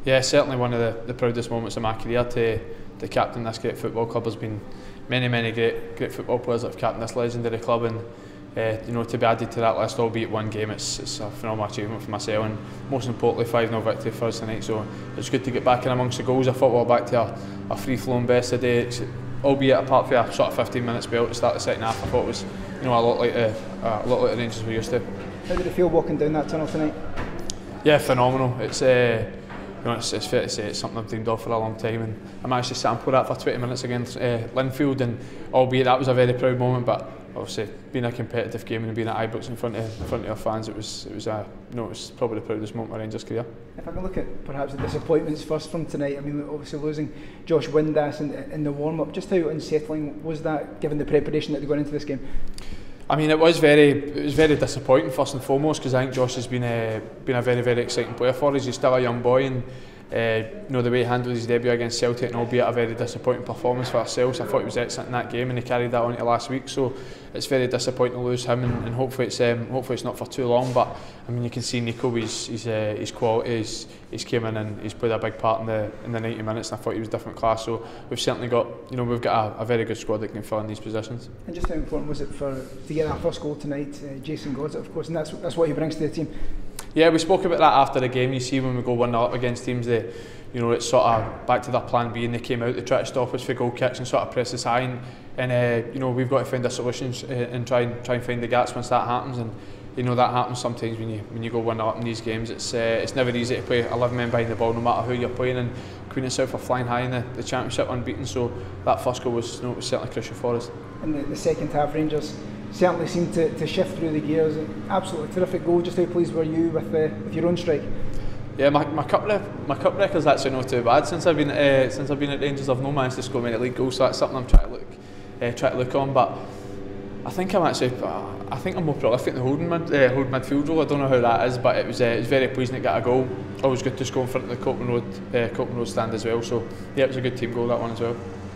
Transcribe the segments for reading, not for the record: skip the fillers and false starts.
Yeah, certainly one of the proudest moments of my career to captain this great football club. There's been many great football players that have captained this legendary club, and you know, to be added to that list, albeit one game, it's a phenomenal achievement for myself, and most importantly 5-0 victory for us tonight. So it's good to get back in amongst the goals. I thought we were back to a free-flowing best today, albeit apart from a sort of 15-minute spell to start the second half. I thought it was, you know, a lot like the Rangers we used to. How did it feel walking down that tunnel tonight? Yeah, phenomenal. It's you know, it's fair to say it's something I've dreamed of for a long time, and I managed to sample that for 20 minutes against Linfield, and albeit that was a very proud moment, but obviously being a competitive game and being at Ibrox in front of our fans, it was probably the proudest moment of my Rangers career. If I can look at perhaps the disappointments first from tonight, I mean, obviously losing Josh Windass in the warm-up, just how unsettling was that given the preparation that they're going into this game? I mean, it was very disappointing first and foremost, because I think Josh has been a very exciting player for us. He's still a young boy, and you know, the way he handled his debut against Celtic, and albeit a very disappointing performance for ourselves, I thought he was excellent in that game, and he carried that on to last week. So it's very disappointing to lose him, and hopefully it's not for too long. But I mean, you can see Nico, his quality, he's came in and he's played a big part in the 90 minutes, and I thought he was different class. So we've certainly got, you know, we've got a very good squad that can fill in these positions. And just how important was it to get that first goal tonight? Jason Goddard, of course, and that's what he brings to the team. Yeah, we spoke about that after the game. You see, when we go 1-0 up against teams, you know, it's sort of back to their plan B, and they came out to try to stop us for goal kicks and sort of press us high, and you know, we've got to find the solutions and try and find the gaps once that happens. And you know, that happens sometimes when you go 1-0 up in these games. It's never easy to play 11 men behind the ball, no matter who you're playing. And Queen and South are flying high in the Championship unbeaten, so that first goal was, you know, was certainly crucial for us. In the second half, Rangers certainly seemed to shift through the gears. Absolutely terrific goal. Just how pleased were you with your own strike? Yeah, my cup record's actually not too bad since I've been at Rangers. I've not managed to score many league goals, so that's something I'm trying to look on. But I think I'm more prolific in the holding midfield role. I don't know how that is, but it was very pleasing to get a goal. Always good to score in front of the Copman Road stand as well. So yeah, it was a good team goal, that one as well.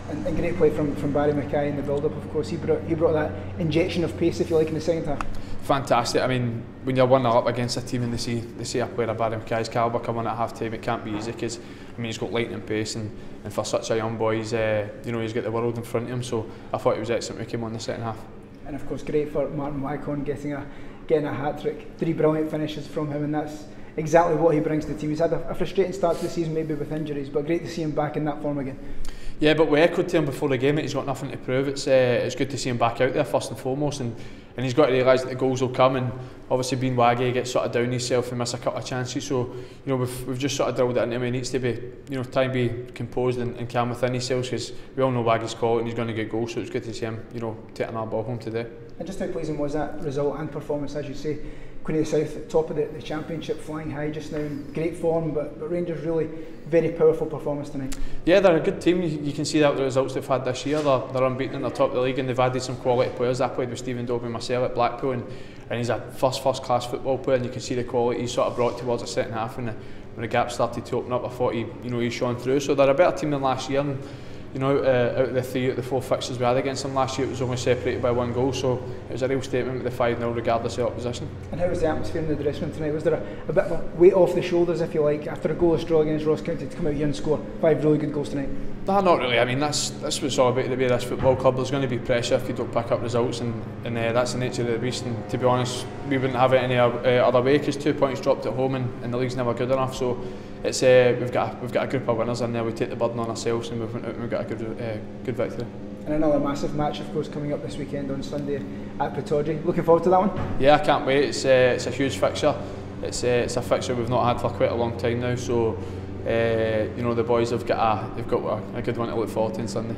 And great play from Barry Mackay in the build-up. Of course, he brought that injection of pace, if you like, in the second half. Fantastic. I mean, when you're 1-0 up against a team and they see a player of Barry Mackay's calibre come on at half time, it can't be easy, because I mean, he's got lightning pace, and for such a young boy, he's you know, he's got the world in front of him. So I thought it was excellent when he came on the second half. And of course, great for Martin Wycon getting a hat-trick. 3 brilliant finishes from him, and that's exactly what he brings to the team. He's had a frustrating start to the season, maybe with injuries, but great to see him back in that form again. Yeah, but we echoed to him before the game that he's got nothing to prove. It's good to see him back out there first and foremost, and he's got to realise that the goals will come. And obviously, being Waggy, he gets sort of down himself and miss a couple of chances. So you know, we've just sort of drilled it into him. He needs to be, you know, try and be composed and calm within himself, because we all know Waggy's quality and he's going to get goals. So it's good to see him, you know, taking our ball home today. And just how pleasing was that result and performance, as you say? Queen of the South at top of the Championship, flying high just now, in great form, but Rangers really very powerful performance tonight. Yeah, they're a good team. You can see that with the results they've had this year. They're unbeaten in the top of the league, and they've added some quality players. I played with Stephen Dobie myself at Blackpool, and he's a first class football player, and you can see the quality he sort of brought towards the second half. And when the gap started to open up, I thought he shone through. So they're a better team than last year. And, you know, out of the 4 fixtures we had against them last year, it was only separated by 1 goal, so it was a real statement with the 5-0 regardless of opposition. And how was the atmosphere in the dressing room tonight? Was there a bit of a weight off the shoulders, if you like, after a goalless draw against Ross County, to come out here and score 5 really good goals tonight? No, not really. I mean, that's what it's all about, the way this football club. There's going to be pressure if you don't pick up results, and that's the nature of the beast. And to be honest, we wouldn't have it any other way, because 2 points dropped at home, and the league's never good enough. So it's we've got a group of winners in there. We take the burden on ourselves, and we've got a good victory. And another massive match, of course, coming up this weekend on Sunday at Pittodrie. Looking forward to that one? Yeah, I can't wait. It's a huge fixture. It's a fixture we've not had for quite a long time now. So you know, the boys have got a good one to look forward to on Sunday.